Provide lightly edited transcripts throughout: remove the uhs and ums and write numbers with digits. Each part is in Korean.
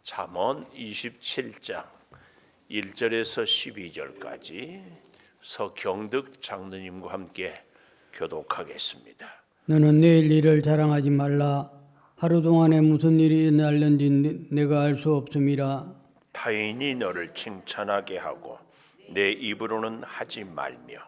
잠언 27장 1절에서 12절까지 서경득 장로님과 함께 교독하겠습니다. 너는 내일 일을 자랑하지 말라. 하루 동안에 무슨 일이 일어날는지 내가 알 수 없음이라. 타인이 너를 칭찬하게 하고 내 입으로는 하지 말며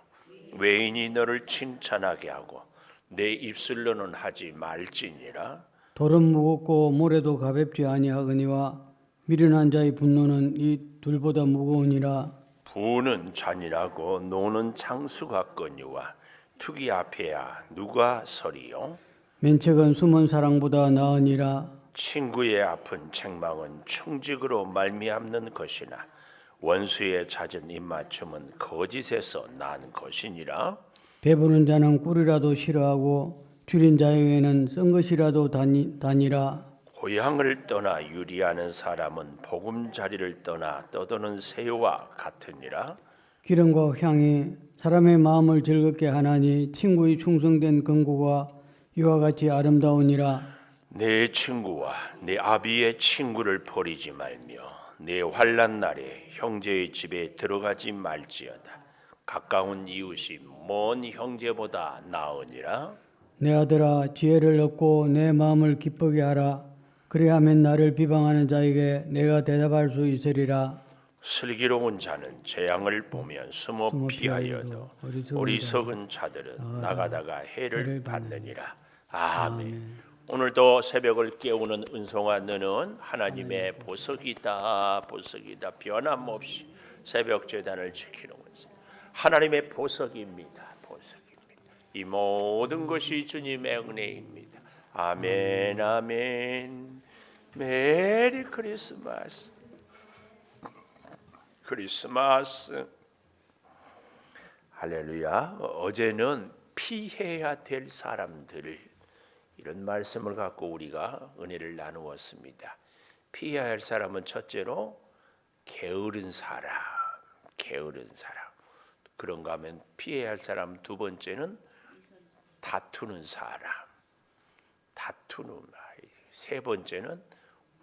외인이 너를 칭찬하게 하고 내 입술로는 하지 말지니라. 돌은 무겁고 모래도 가볍지 아니하거니와 미련한 자의 분노는 이 둘보다 무거우니라. 부는 잔이라고 노는 장수 같거니와 투기 앞에야 누가 서리요? 면책은 숨은 사랑보다 나으니라. 친구의 아픈 책망은 충직으로 말미암는 것이나 원수의 잦은 입맞춤은 거짓에서 난 것이니라. 배부른 자는 꿀이라도 싫어하고 줄인 자에게는 쓴 것이라도 다니라. 고향을 떠나 유리하는 사람은 보금자리를 떠나 떠도는 새와 같으니라. 기름과 향이 사람의 마음을 즐겁게 하나니 친구의 충성된 근고가 이와 같이 아름다우니라. 내 친구와 내 아비의 친구를 버리지 말며 내 환난 날에 형제의 집에 들어가지 말지어다. 가까운 이웃이 먼 형제보다 나으니라. 내 아들아, 지혜를 얻고 내 마음을 기쁘게 하라. 그리하면 나를 비방하는 자에게 내가 대답할 수 있으리라. 슬기로운 자는 재앙을 보면 숨어 피하여도 어리석은 자들은 나가다가 해를 받느니라. 아멘. 오늘도 새벽을 깨우는 은송아, 너는 하나님의 보석이다. 보석이다. 변함없이 새벽 제단을 지키는 것은 하나님의 보석입니다. 보석입니다. 이 모든 것이 주님의 은혜입니다. 아멘. 아멘. 메리 크리스마스. 크리스마스. 할렐루야. 어제는 피해야 될 사람들을 이런 말씀을 갖고 우리가 은혜를 나누었습니다. 피해야 할 사람은 첫째로 게으른 사람, 게으른 사람. 그런가 하면 피해야 할 사람 두 번째는 다투는 사람, 다투는 아이. 세 번째는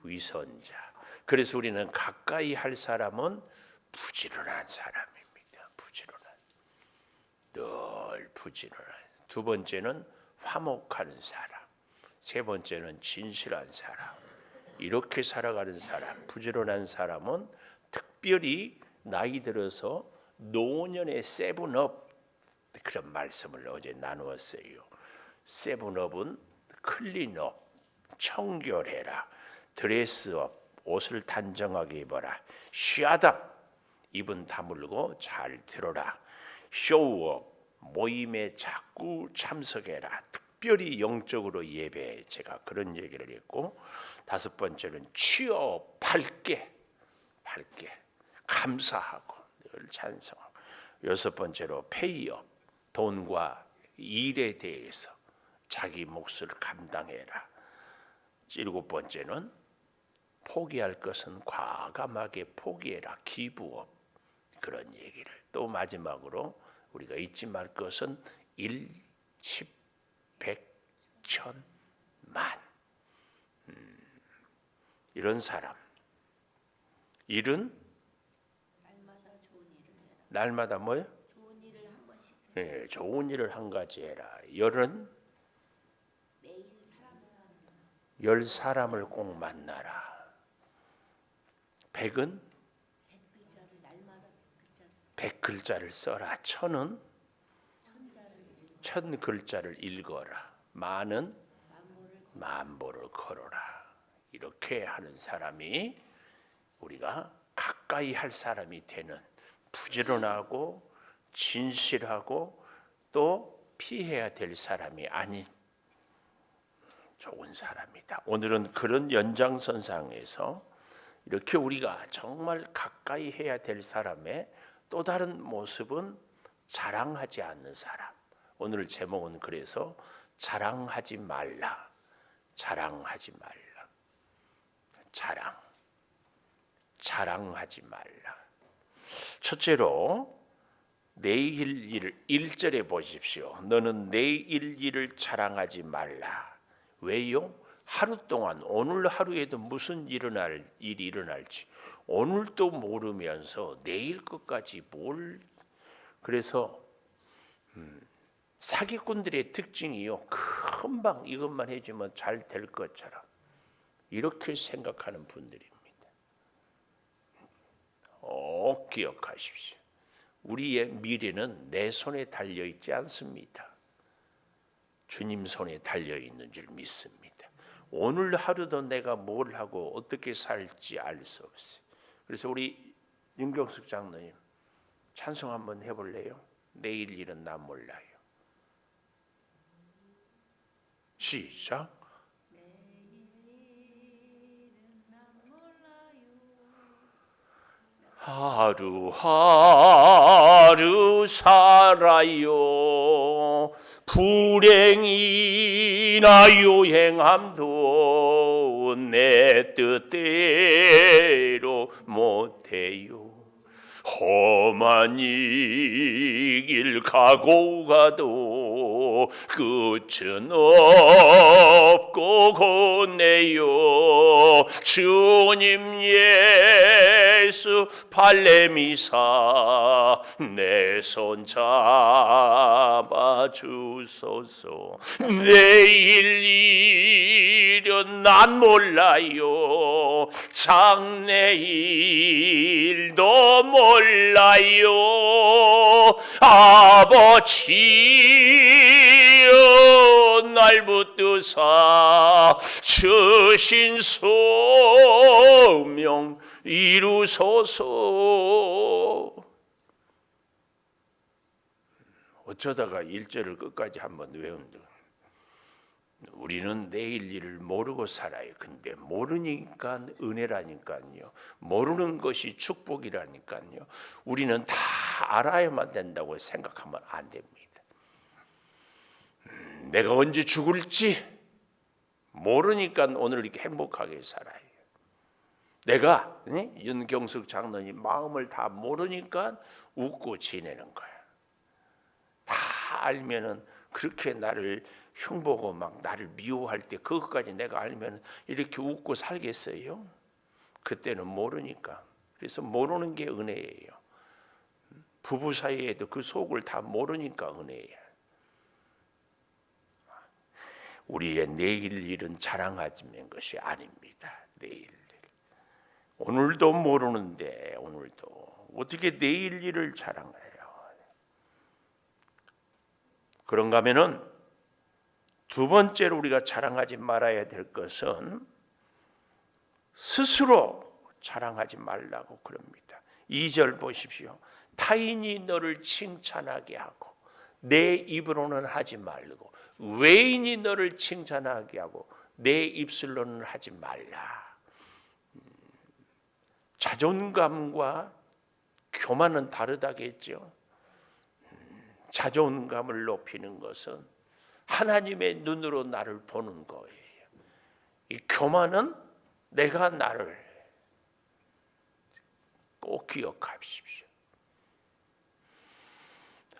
위선자. 그래서 우리는 가까이 할 사람은 부지런한 사람입니다. 부지런한, 늘 부지런한. 두 번째는 화목하는 사람, 세 번째는 진실한 사람. 이렇게 살아가는 사람, 부지런한 사람은 특별히 나이 들어서 노년의 세븐업, 그런 말씀을 어제 나누었어요. 세븐업은 클린업, 청결해라. 드레스업, 옷을 단정하게 입어라. 샤답, 입은 다물고 잘 들어라. 쇼업, 모임에 자꾸 참석해라. 특별히 영적으로 예배해. 제가 그런 얘기를 했고, 다섯 번째는 취업, 밝게 감사하고 늘 찬송하고. 여섯 번째로 페이업, 돈과 일에 대해서 자기 몫을 감당해라. 일곱 번째는 포기할 것은 과감하게 포기해라. 기부업, 그런 얘기를. 또 마지막으로 우리가 잊지 말 것은 1, 10, 100, 1000, 만. 이런 사람. 일은 날마다 뭐요? 좋은 일을 한 번씩 네, 좋은 일을 한 가지 해라. 열은 매일 열 사람을 꼭 만나라. 백은 백글자를 날마다 백 글자를 써라. 천은 천자를 천 글자를 읽어라. 만은 만보를 걸어라. 이렇게 하는 사람이 우리가 가까이 할 사람이 되는, 부지런하고 진실하고 또 피해야 될 사람이 아닌 좋은 사람이다. 오늘은 그런 연장선상에서 이렇게 우리가 정말 가까이 해야 될 사람의 또 다른 모습은 자랑하지 않는 사람. 오늘 제목은 그래서 자랑하지 말라. 자랑하지 말라. 자랑하지 말라. 첫째로 내일 일을 1절에 보십시오. 너는 내일 일을 자랑하지 말라. 왜요? 하루 동안 오늘 하루에도 무슨 일이 일어날지 오늘도 모르면서 내일 것까지 그래서 사기꾼들의 특징이요, 금방 이것만 해주면 잘 될 것처럼 이렇게 생각하는 분들입니다. 기억하십시오. 우리의 미래는 내 손에 달려 있지 않습니다. 주님 손에 달려 있는 줄 믿습니다. 오늘 하루도 내가 뭘 하고 어떻게 살지 알 수 없어요. 그래서 우리 윤경숙 장로님 찬송 한번 해볼래요? 내일 일은 나 몰라요. 시작. 하루하루 살아요. 불행이나 요행함도 내 뜻대로 못해요. 험한 이 길 가고 가도 끝은 없고 곧내요. 주님 예수 발레미사 내 손 잡아 주소서. 내일 일은 난 몰라요. 장래일도 몰라요. 아버지여 날 붙드사 주신 소명 이루소서. 어쩌다가 1절을 끝까지 한번 외운다. 우리는 내일 일을 모르고 살아요. 근데 모르니까 은혜라니까요. 모르는 것이 축복이라니까요. 우리는 다 알아야만 된다고 생각하면 안 됩니다. 내가 언제 죽을지 모르니까 오늘 이렇게 행복하게 살아요. 내가 윤경숙 장로님 마음을 다 모르니까 웃고 지내는 거야. 다 알면은 그렇게 나를 흉보고 막 나를 미워할 때 그것까지 내가 알면 이렇게 웃고 살겠어요? 그때는 모르니까. 그래서 모르는 게 은혜예요. 부부 사이에도 그 속을 다 모르니까 은혜예요. 우리의 내일 일은 자랑하는 것이 아닙니다. 내일 일. 오늘도 모르는데 오늘도 어떻게 내일 일을 자랑해요? 그런가 하면은 두 번째로 우리가 자랑하지 말아야 될 것은 스스로 자랑하지 말라고 그럽니다. 2절 보십시오. 타인이 너를 칭찬하게 하고 내 입으로는 하지 말고 외인이 너를 칭찬하게 하고 내 입술로는 하지 말라. 자존감과 교만은 다르다겠죠. 자존감을 높이는 것은 하나님의 눈으로 나를 보는 거예요. 이 교만은 내가 나를 꼭 기억하십시오.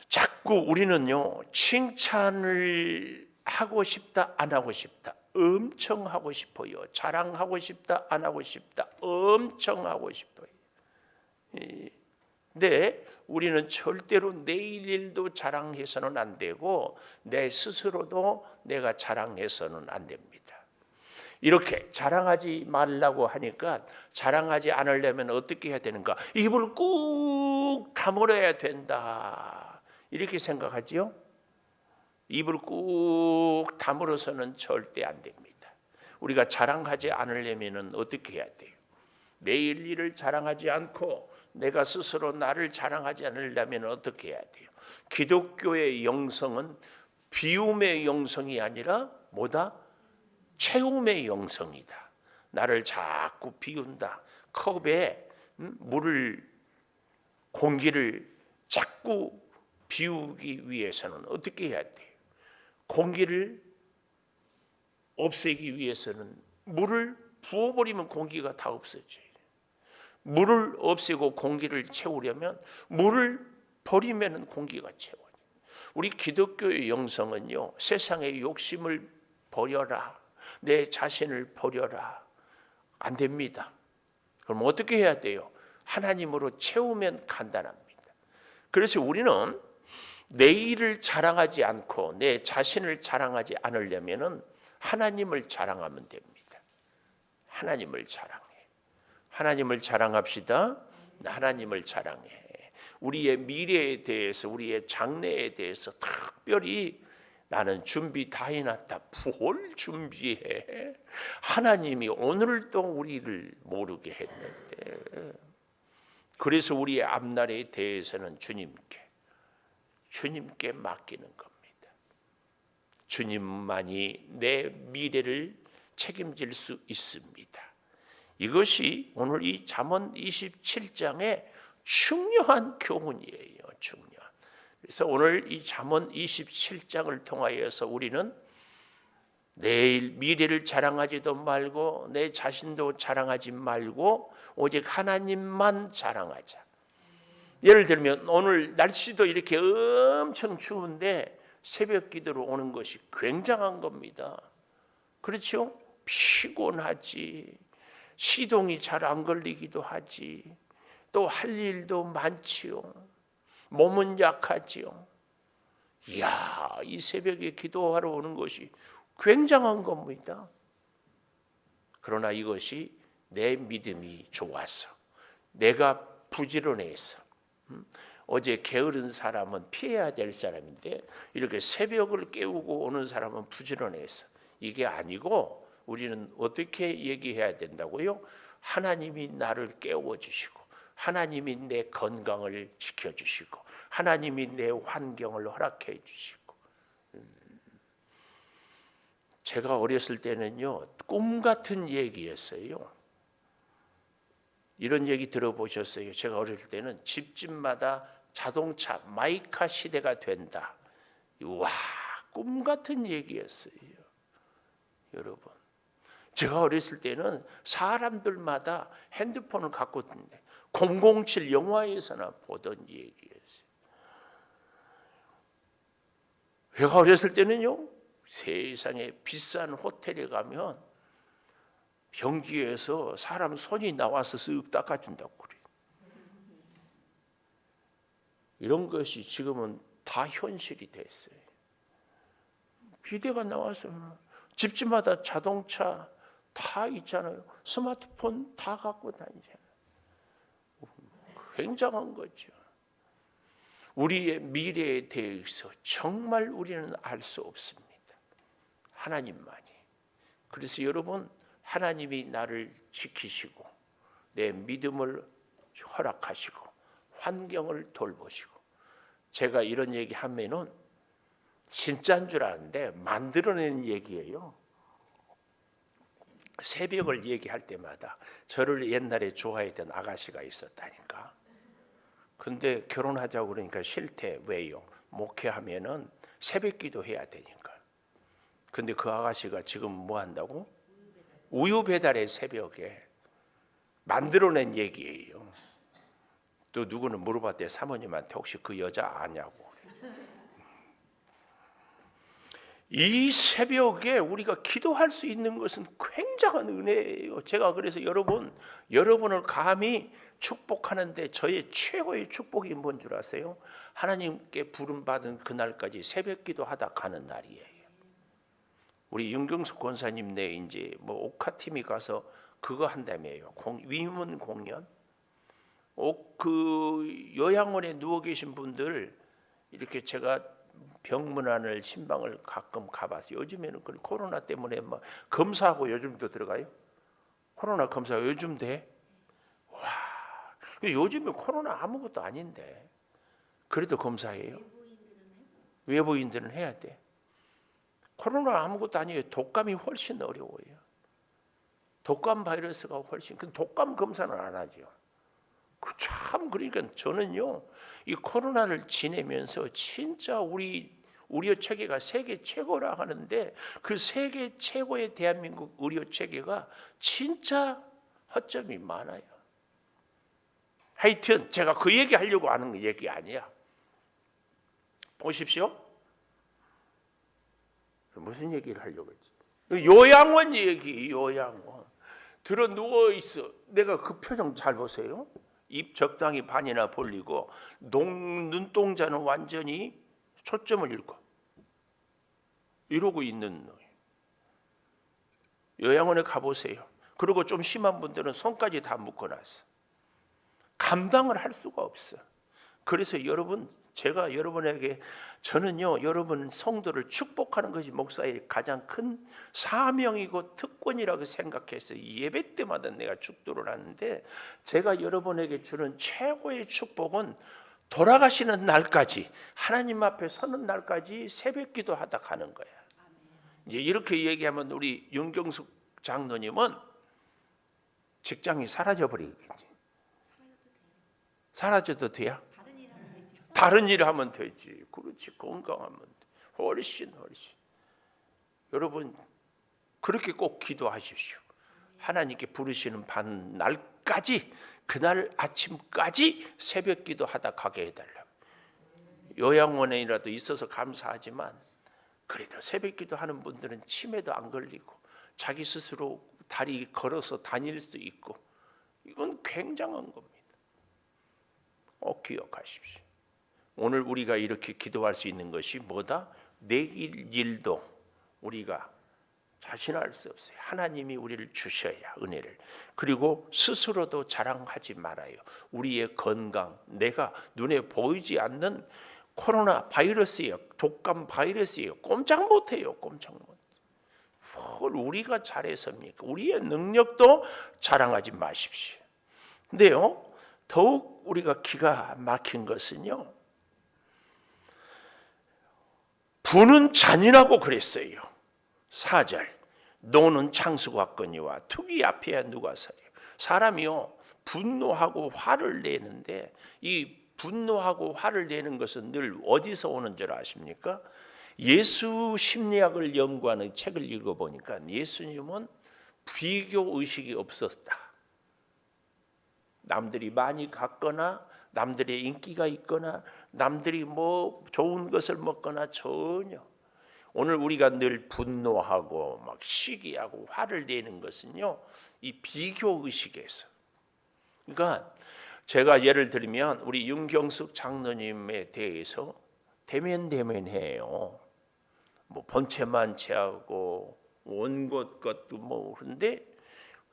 자꾸 우리는요, 칭찬을 하고 싶다, 안 하고 싶다, 엄청 하고 싶어요. 자랑하고 싶다, 안 하고 싶다, 엄청 하고 싶어요. 근데 우리는 절대로 내일 일도 자랑해서는 안 되고 내 스스로도 내가 자랑해서는 안 됩니다. 이렇게 자랑하지 말라고 하니까 자랑하지 않으려면 어떻게 해야 되는가? 입을 꾹 다물어야 된다. 이렇게 생각하지요? 입을 꾹 다물어서는 절대 안 됩니다. 우리가 자랑하지 않으려면 어떻게 해야 돼요? 내일 일을 자랑하지 않고 내가 스스로 나를 자랑하지 않으려면 어떻게 해야 돼요? 기독교의 영성은 비움의 영성이 아니라 뭐다? 채움의 영성이다. 나를 자꾸 비운다. 컵에 공기를 자꾸 비우기 위해서는 어떻게 해야 돼요? 공기를 없애기 위해서는 물을 부어버리면 공기가 다 없어져요. 물을 없애고 공기를 채우려면 물을 버리면 공기가 채워져요. 우리 기독교의 영성은요, 세상의 욕심을 버려라. 내 자신을 버려라. 안 됩니다. 그럼 어떻게 해야 돼요? 하나님으로 채우면 간단합니다. 그래서 우리는 내 일을 자랑하지 않고 내 자신을 자랑하지 않으려면 하나님을 자랑하면 됩니다. 하나님을 자랑해. 하나님을 자랑합시다. 하나님을 자랑해. 우리의 미래에 대해서, 우리의 장래에 대해서 특별히 나는 준비 다 해놨다. 뭘 준비해? 하나님이 오늘도 우리를 모르게 했는데, 그래서 우리의 앞날에 대해서는 주님께 맡기는 겁니다. 주님만이 내 미래를 책임질 수 있습니다. 이것이 오늘 이 잠언 27장의 중요한 교훈이에요. 중요한. 그래서 오늘 이 잠언 27장을 통하여서 우리는 내일 미래를 자랑하지도 말고 내 자신도 자랑하지 말고 오직 하나님만 자랑하자. 예를 들면 오늘 날씨도 이렇게 엄청 추운데 새벽 기도로 오는 것이 굉장한 겁니다. 그렇죠? 피곤하지. 시동이 잘 안 걸리기도 하지. 또 할 일도 많지요. 몸은 약하지요. 이야, 이 새벽에 기도하러 오는 것이 굉장한 겁니다. 그러나 이것이 내 믿음이 좋아서, 내가 부지런해서, 어제 게으른 사람은 피해야 될 사람인데 이렇게 새벽을 깨우고 오는 사람은 부지런해서, 이게 아니고 우리는 어떻게 얘기해야 된다고요? 하나님이 나를 깨워주시고, 하나님이 내 건강을 지켜주시고, 하나님이 내 환경을 허락해 주시고. 제가 어렸을 때는요, 꿈 같은 얘기였어요. 이런 얘기 들어보셨어요? 제가 어렸을 때는 집집마다 자동차 마이카 시대가 된다. 와, 꿈 같은 얘기였어요. 여러분, 제가 어렸을 때는 사람들마다 핸드폰을 갖고 있는데 007 영화에서나 보던 얘기였어요. 제가 어렸을 때는요, 세상에 비싼 호텔에 가면 변기에서 사람 손이 나와서 쓱 닦아준다고 그래요. 이런 것이 지금은 다 현실이 됐어요. 비대가 나와서 집집마다 자동차 다 있잖아요. 스마트폰 다 갖고 다니잖아요. 굉장한 거죠. 우리의 미래에 대해서 정말 우리는 알 수 없습니다. 하나님만이. 그래서 여러분, 하나님이 나를 지키시고 내 믿음을 허락하시고 환경을 돌보시고. 제가 이런 얘기 하면은 진짜인 줄 아는데 만들어낸 얘기예요. 새벽을 얘기할 때마다 저를 옛날에 좋아했던 아가씨가 있었다니까. 근데 결혼하자고 그러니까 싫대. 왜요? 목회하면은 새벽 기도 해야 되니까. 근데 그 아가씨가 지금 뭐 한다고? 우유 배달의 새벽에. 만들어낸 얘기예요. 또 누구는 물어봤대. 사모님한테 혹시 그 여자 아냐고. 이 새벽에 우리가 기도할 수 있는 것은 굉장한 은혜예요. 제가 그래서 여러분을 감히 축복하는데 저의 최고의 축복이 뭔 줄 아세요? 하나님께 부름받은 그날까지 새벽 기도하다 가는 날이에요. 우리 윤경숙 권사님 내 이제 뭐 옥화팀이 가서 그거 한다며요. 위문 공연. 그 요양원에 누워 계신 분들 이렇게 제가 병문안을 신방을 가끔 가봤어요. 요즘에는 코로나 때문에 막 검사하고 요즘도 들어가요. 코로나 검사가 요즘 돼. 와, 요즘에 코로나 아무것도 아닌데 그래도 검사해요. 외부인들은 해야 돼. 코로나 아무것도 아니에요. 독감이 훨씬 어려워요. 독감 바이러스가 훨씬. 근데 독감 검사는 안 하죠. 그러니까 저는요, 이 코로나를 지내면서 진짜 우리 의료 체계가 세계 최고라 하는데 그 세계 최고의 대한민국 의료 체계가 진짜 허점이 많아요. 하여튼 제가 그 얘기 하려고 하는 얘기 아니야. 보십시오. 무슨 얘기를 하려고 했지? 요양원 얘기, 요양원. 들어 누워 있어. 내가 그 표정 잘 보세요. 입 적당히 반이나 벌리고 눈동자는 완전히 초점을 잃고 이러고 있는 거예요. 요양원에 가보세요. 그리고 좀 심한 분들은 손까지 다 묶어놨어. 감당을 할 수가 없어. 그래서 여러분, 제가 여러분에게, 저는요, 여러분 성도를 축복하는 것이 목사의 가장 큰 사명이고 특권이라고 생각해서 예배 때마다 내가 축도를 하는데, 제가 여러분에게 주는 최고의 축복은 돌아가시는 날까지, 하나님 앞에 서는 날까지 새벽 기도하다 가는 거야. 이제 이렇게 얘기하면 우리 윤경숙 장로님은 직장이 사라져 버리겠지. 사라져도 돼요? 다른 일 하면 되지. 그렇지. 건강하면 훨씬. 여러분, 그렇게 꼭 기도하십시오. 하나님께 부르시는 반 날까지, 그날 아침까지 새벽 기도하다 가게 해달라고. 요양원에라도 있어서 감사하지만 그래도 새벽 기도하는 분들은 치매도 안 걸리고 자기 스스로 다리 걸어서 다닐 수 있고, 이건 굉장한 겁니다. 꼭 기억하십시오. 오늘 우리가 이렇게 기도할 수 있는 것이 뭐다? 내일 일도 우리가 자신할 수 없어요. 하나님이 우리를 주셔야, 은혜를. 그리고 스스로도 자랑하지 말아요. 우리의 건강, 내가 눈에 보이지 않는 코로나 바이러스예요. 독감 바이러스예요. 꼼짝 못해요. 꼼짝 못해요. 뭘 우리가 잘해서입니까? 우리의 능력도 자랑하지 마십시오. 근데요, 더욱 우리가 기가 막힌 것은요, 부는 잔인하고 그랬어요. 4절, 노는 창수같거니와 투기 앞에야 누가 서려. 사람이요, 분노하고 화를 내는데, 이 분노하고 화를 내는 것은 늘 어디서 오는 줄 아십니까? 예수 심리학을 연구하는 책을 읽어보니까 예수님은 비교 의식이 없었다. 남들이 많이 갖거나 남들의 인기가 있거나 남들이 뭐 좋은 것을 먹거나, 전혀. 오늘 우리가 늘 분노하고 막 시기하고 화를 내는 것은요, 이 비교 의식에서. 그러니까 제가 예를 들면 우리 윤경숙 장로님에 대해서 대면해요. 뭐 번체만체하고 온갖 것도 뭐. 그런데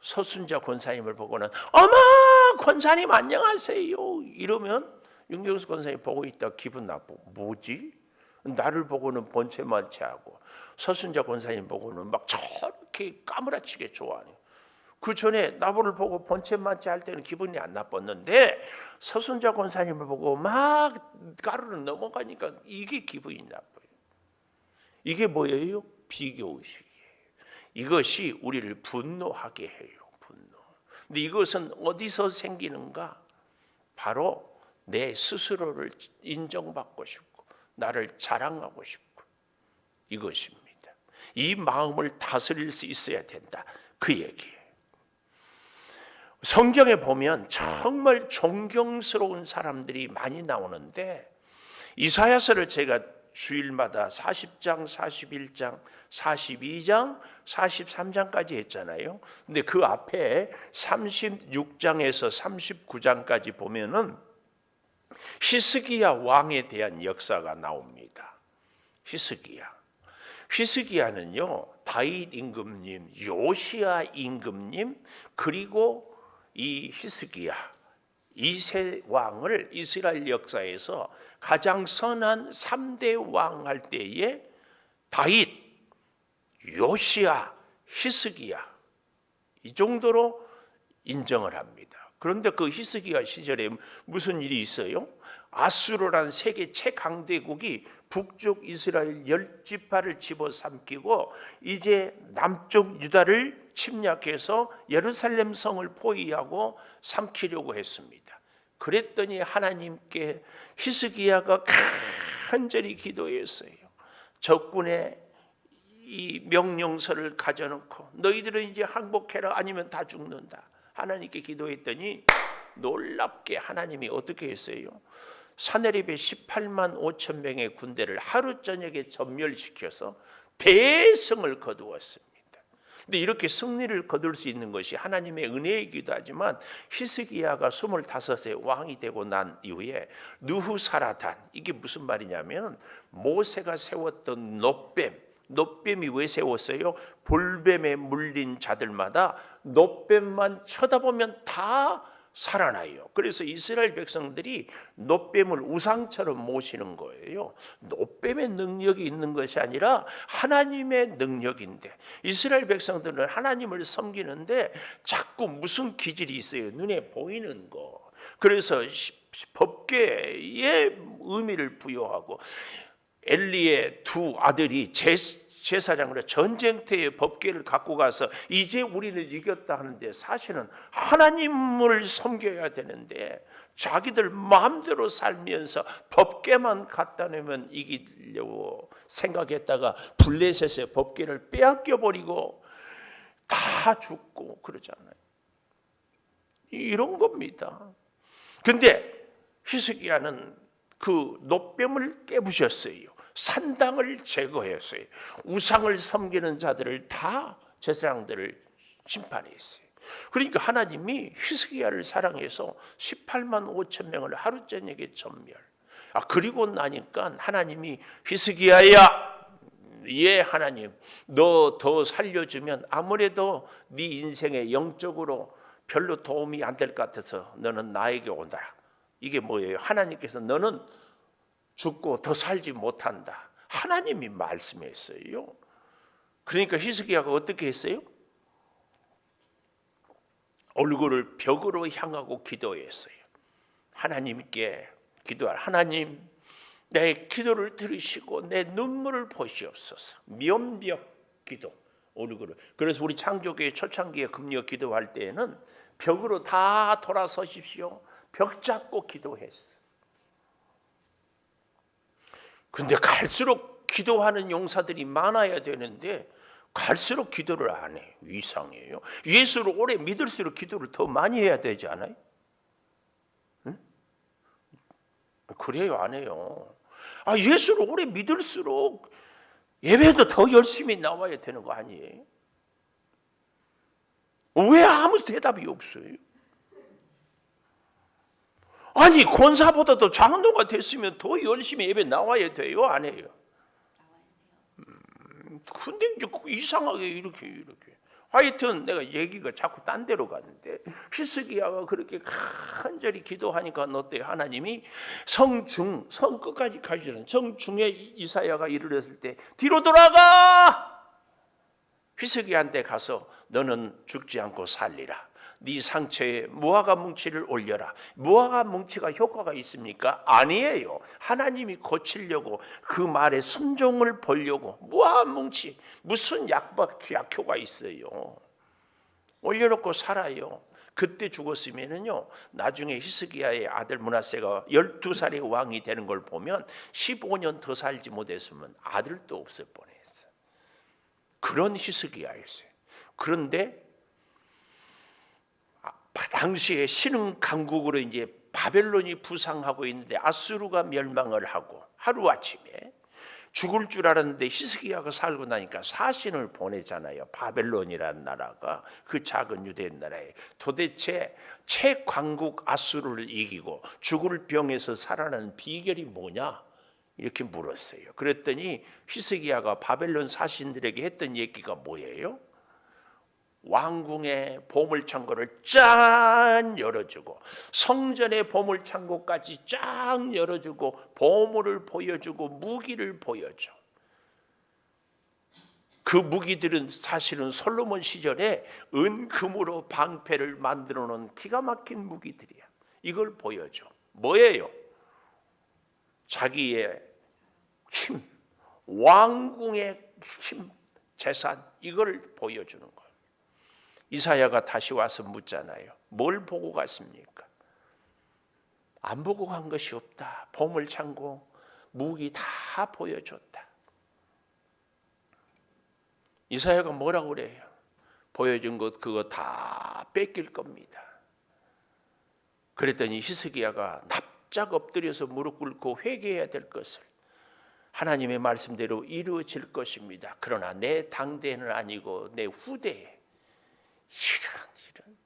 서순자 권사님을 보고는 어머 권사님 안녕하세요 이러면 윤경숙 권사님 보고 있다 기분 나쁘고, 뭐지? 나를 보고는 번체만체하고 서순자 권사님 보고는 막 저렇게 까무라치게 좋아하네요. 그 전에 나를 보고 번체만체 할 때는 기분이 안 나빴는데 서순자 권사님을 보고 막 가루를 넘어가니까 이게 기분이 나빠요. 이게 뭐예요? 비교의식이에요. 이것이 우리를 분노하게 해요. 분노. 근데 이것은 어디서 생기는가? 바로 내 스스로를 인정받고 싶고 나를 자랑하고 싶고, 이것입니다. 이 마음을 다스릴 수 있어야 된다, 그 얘기예요. 성경에 보면 정말 존경스러운 사람들이 많이 나오는데, 이사야서를 제가 주일마다 40장, 41장, 42장, 43장까지 했잖아요. 근데 그 앞에 36장에서 39장까지 보면은 히스기야 왕에 대한 역사가 나옵니다. 히스기야는요, 다윗 임금님, 요시야 임금님, 그리고 이 히스기야, 이 세 왕을 이스라엘 역사에서 가장 선한 3대 왕 할 때에 다윗, 요시야, 히스기야, 이 정도로 인정을 합니다. 그런데 그 히스기야 시절에 무슨 일이 있어요? 아수르라는 세계 최강대국이 북쪽 이스라엘 10지파를 집어삼키고 이제 남쪽 유다를 침략해서 예루살렘 성을 포위하고 삼키려고 했습니다. 그랬더니 하나님께 히스기야가 간절히 기도했어요. 적군의 이 명령서를 가져놓고 너희들은 이제 항복해라, 아니면 다 죽는다. 하나님께 기도했더니 놀랍게 하나님이 어떻게 했어요? 사내립의 18만 5천 명의 군대를 하루 저녁에 전멸시켜서 대성을 거두었습니다. 근데 이렇게 승리를 거둘 수 있는 것이 하나님의 은혜이기도 하지만 히스기야가 25세 왕이 되고 난 이후에 느후사라단, 이게 무슨 말이냐면 모세가 세웠던 놋뱀이 왜 세웠어요? 볼뱀에 물린 자들마다 놋뱀만 쳐다보면 다 살아나요. 그래서 이스라엘 백성들이 놋뱀을 우상처럼 모시는 거예요. 놋뱀의 능력이 있는 것이 아니라 하나님의 능력인데, 이스라엘 백성들은 하나님을 섬기는데 자꾸 무슨 기질이 있어요? 눈에 보이는 거. 그래서 법궤에 의미를 부여하고, 엘리의 두 아들이 제사장으로 전쟁터에 법궤를 갖고 가서 이제 우리는 이겼다 하는데, 사실은 하나님을 섬겨야 되는데 자기들 마음대로 살면서 법궤만 갖다 내면 이기려고 생각했다가 블레셋의 법궤를 빼앗겨 버리고 다 죽고 그러잖아요. 이런 겁니다. 근데 히스기야는 그 놋뱀을 깨부셨어요. 산당을 제거했어요. 우상을 섬기는 자들을 다, 제사장들을 심판했어요. 그러니까 하나님이 히스기야를 사랑해서 18만 5천 명을 하루 저녁에 전멸. 그리고 나니까 하나님이 히스기야야, 예 하나님, 너 더 살려주면 아무래도 네 인생에 영적으로 별로 도움이 안 될 것 같아서 너는 나에게 오너라. 이게 뭐예요? 하나님께서 너는 죽고 더 살지 못한다, 하나님이 말씀했어요. 그러니까 히스기야가 어떻게 했어요? 얼굴을 벽으로 향하고 기도했어요. 하나님께 기도할, 하나님 내 기도를 들으시고 내 눈물을 보시옵소서. 면벽 기도, 얼굴을. 그래서 우리 창조교회 초창기에 금요 기도할 때에는 벽으로 다 돌아서십시오, 벽 잡고 기도했어요. 근데 갈수록 기도하는 용사들이 많아야 되는데 갈수록 기도를 안 해. 이상해요. 예수를 오래 믿을수록 기도를 더 많이 해야 되지 않아요? 응? 그래요, 안 해요? 예수를 오래 믿을수록 예배도 더 열심히 나와야 되는 거 아니에요? 왜 아무 대답이 없어요? 아니, 권사보다도 장로가 됐으면 더 열심히 예배 나와야 돼요, 안 해요? 근데 이제 이상하게 이렇게 하여튼 내가 얘기가 자꾸 딴 데로 갔는데, 히스기야가 그렇게 간절히 기도하니까 어때요? 하나님이 성 끝까지 가시는 성중에 이사야가 이르렀을 때 뒤로 돌아가, 히스기야한테 가서 너는 죽지 않고 살리라, 네 상처에 무화과 뭉치를 올려라. 무화과 뭉치가 효과가 있습니까? 아니에요. 하나님이 고치려고, 그 말에 순종을 보려고 무화과 뭉치, 무슨 약효가 있어요? 올려놓고 살아요. 그때 죽었으면은요, 나중에 히스기야의 아들 므낫세가 12살의 왕이 되는 걸 보면 15년 더 살지 못했으면 아들도 없을 뻔했어요. 그런 히스기야였어요. 그런데 당시에 신흥 강국으로 이제 바벨론이 부상하고 있는데 아수르가 멸망을 하고 하루아침에 죽을 줄 알았는데 히스기야가 살고 나니까 사신을 보내잖아요. 바벨론이라는 나라가, 그 작은 유대 나라에 도대체 최강국 아수르를 이기고 죽을 병에서 살아나는 비결이 뭐냐, 이렇게 물었어요. 그랬더니 히스기야가 바벨론 사신들에게 했던 얘기가 뭐예요? 왕궁의 보물창고를 짠 열어주고, 성전의 보물창고까지 쫙 열어주고, 보물을 보여주고, 무기를 보여줘. 그 무기들은 사실은 솔로몬 시절에 은금으로 방패를 만들어 놓은 기가 막힌 무기들이야. 이걸 보여줘. 뭐예요? 자기의 힘, 왕궁의 힘, 재산, 이걸 보여주는 거예요. 이사야가 다시 와서 묻잖아요. 뭘 보고 갔습니까? 안 보고 간 것이 없다. 보물창고, 무기 다 보여줬다. 이사야가 뭐라고 그래요? 보여준 것 그거 다 뺏길 겁니다. 그랬더니 히스기야가 납작 엎드려서 무릎 꿇고 회개해야 될 것을 하나님의 말씀대로 이루어질 것입니다. 그러나 내 당대는 아니고 내 후대에 이런.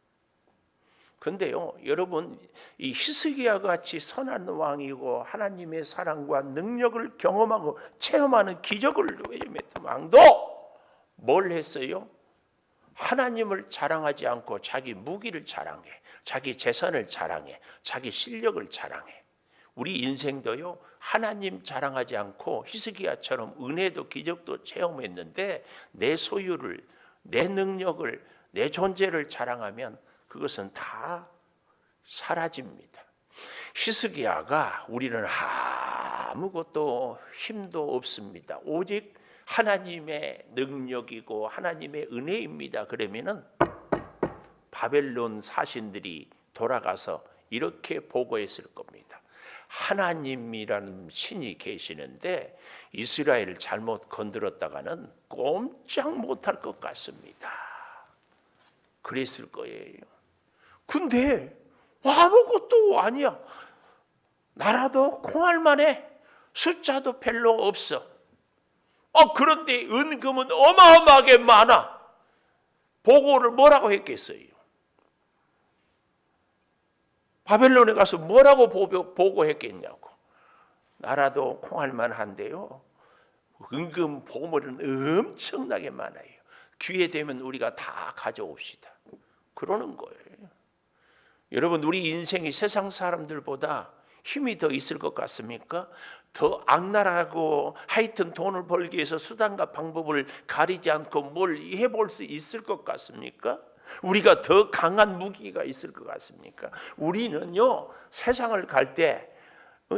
근데요, 여러분, 이 히스기야 같이 선한 왕이고 하나님의 사랑과 능력을 경험하고 체험하는 기적을 체험했던 왕도 뭘 했어요? 하나님을 자랑하지 않고 자기 무기를 자랑해, 자기 재산을 자랑해, 자기 실력을 자랑해. 우리 인생도요, 하나님 자랑하지 않고 히스기야처럼 은혜도 기적도 체험했는데 내 소유를, 내 능력을, 내 존재를 자랑하면 그것은 다 사라집니다. 히스기야가 우리는 아무것도 힘도 없습니다. 오직 하나님의 능력이고 하나님의 은혜입니다. 그러면은 바벨론 사신들이 돌아가서 이렇게 보고했을 겁니다. 하나님이라는 신이 계시는데 이스라엘을 잘못 건드렸다가는 꼼짝 못할 것 같습니다. 그랬을 거예요. 근데 아무것도 아니야. 나라도 콩알만해. 숫자도 별로 없어. 그런데 은금은 어마어마하게 많아. 보고를 뭐라고 했겠어요? 바벨론에 가서 뭐라고 보고했겠냐고. 나라도 콩알만 한데요, 은금 보물은 엄청나게 많아요. 기회 되면 우리가 다 가져옵시다. 그러는 거예요. 여러분, 우리 인생이 세상 사람들보다 힘이 더 있을 것 같습니까? 더 악랄하고 하여튼 돈을 벌기 위해서 수단과 방법을 가리지 않고 뭘 해볼 수 있을 것 같습니까? 우리가 더 강한 무기가 있을 것 같습니까? 우리는요, 세상을 갈 때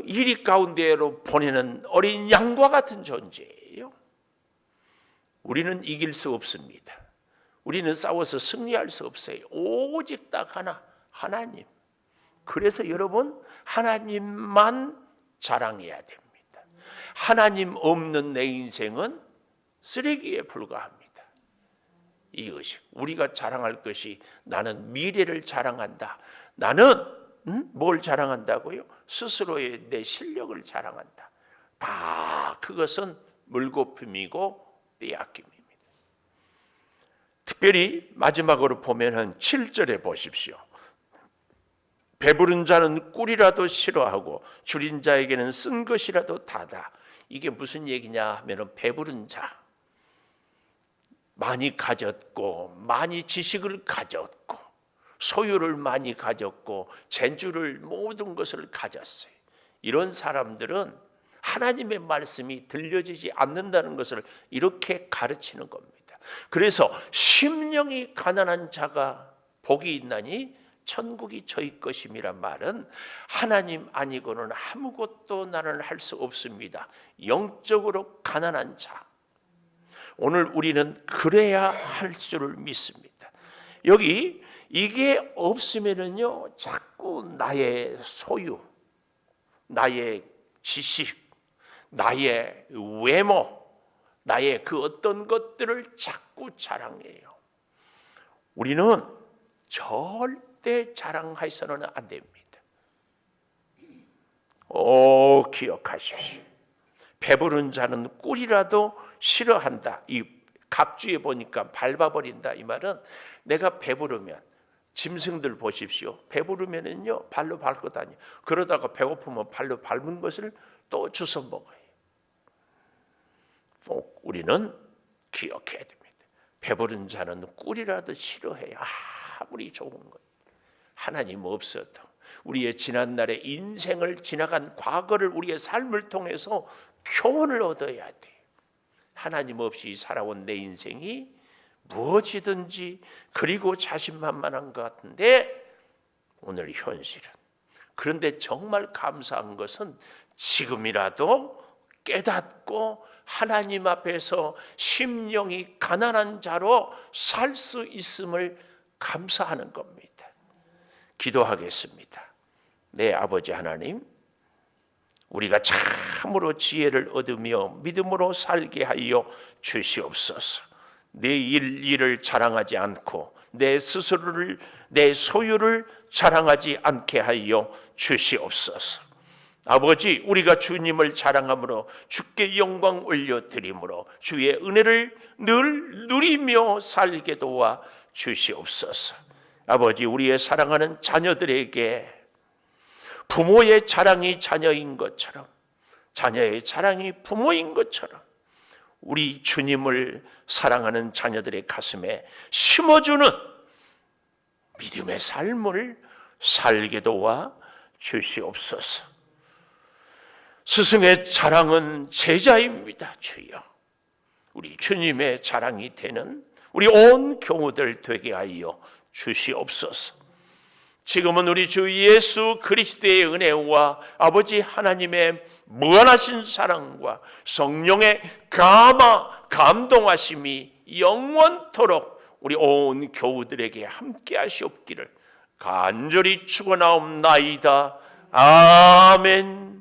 이리 가운데로 보내는 어린 양과 같은 존재예요. 우리는 이길 수 없습니다. 우리는 싸워서 승리할 수 없어요. 오직 딱 하나, 하나님. 그래서 여러분, 하나님만 자랑해야 됩니다. 하나님 없는 내 인생은 쓰레기에 불과합니다. 이것이 우리가 자랑할 것이, 나는 미래를 자랑한다. 나는 뭘 자랑한다고요? 스스로의 내 실력을 자랑한다. 다 그것은 물거품이고 빼앗김입니다. 특별히 마지막으로 보면은 7절에 보십시오. 배부른 자는 꿀이라도 싫어하고 줄인 자에게는 쓴 것이라도 다다. 이게 무슨 얘기냐 하면은, 배부른 자, 많이 가졌고 많이 지식을 가졌고 소유를 많이 가졌고 재주를, 모든 것을 가졌어요. 이런 사람들은 하나님의 말씀이 들려지지 않는다는 것을 이렇게 가르치는 겁니다. 그래서 심령이 가난한 자가 복이 있나니 천국이 저희 것임이란 말은, 하나님 아니고는 아무것도 나는 할 수 없습니다. 영적으로 가난한 자. 오늘 우리는 그래야 할 줄을 믿습니다. 여기 이게 없으면은요, 자꾸 나의 소유, 나의 지식, 나의 외모, 나의 그 어떤 것들을 자꾸 자랑해요. 우리는 절대 자랑해서는 안 됩니다. 기억하십시오. 배부른 자는 꿀이라도 싫어한다. 이 갑주에 보니까 밟아버린다. 이 말은, 내가 배부르면, 짐승들 보십시오. 배부르면은요, 발로 밟고 다녀. 그러다가 배고프면 발로 밟은 것을 또 주워 먹어요. 꼭 우리는 기억해야 됩니다. 배부른 자는 꿀이라도 싫어해요. 아무리 좋은 것. 하나님 없어도 우리의 지난날의 인생을 지나간 과거를, 우리의 삶을 통해서 교훈을 얻어야 돼요. 하나님 없이 살아온 내 인생이 무엇이든지 그리고 자신만만한 것 같은데, 오늘 현실은. 그런데 정말 감사한 것은 지금이라도 깨닫고 하나님 앞에서 심령이 가난한 자로 살 수 있음을 감사하는 겁니다. 기도하겠습니다. 내 아버지 하나님, 우리가 참으로 지혜를 얻으며 믿음으로 살게 하여 주시옵소서. 내 일을 자랑하지 않고 내 스스로를, 내 소유를 자랑하지 않게 하여 주시옵소서. 아버지, 우리가 주님을 자랑함으로 주께 영광 올려드림으로 주의 은혜를 늘 누리며 살게 도와 주시옵소서. 아버지, 우리의 사랑하는 자녀들에게 부모의 자랑이 자녀인 것처럼, 자녀의 자랑이 부모인 것처럼 우리 주님을 사랑하는 자녀들의 가슴에 심어주는 믿음의 삶을 살게 도와 주시옵소서. 스승의 자랑은 제자입니다. 주여, 우리 주님의 자랑이 되는 우리 온 교우들 되게 하여 주시옵소서. 지금은 우리 주 예수 그리스도의 은혜와 아버지 하나님의 무한하신 사랑과 성령의 감동하심이 영원토록 우리 온 교우들에게 함께 하시옵기를 간절히 축원하옵나이다. 아멘.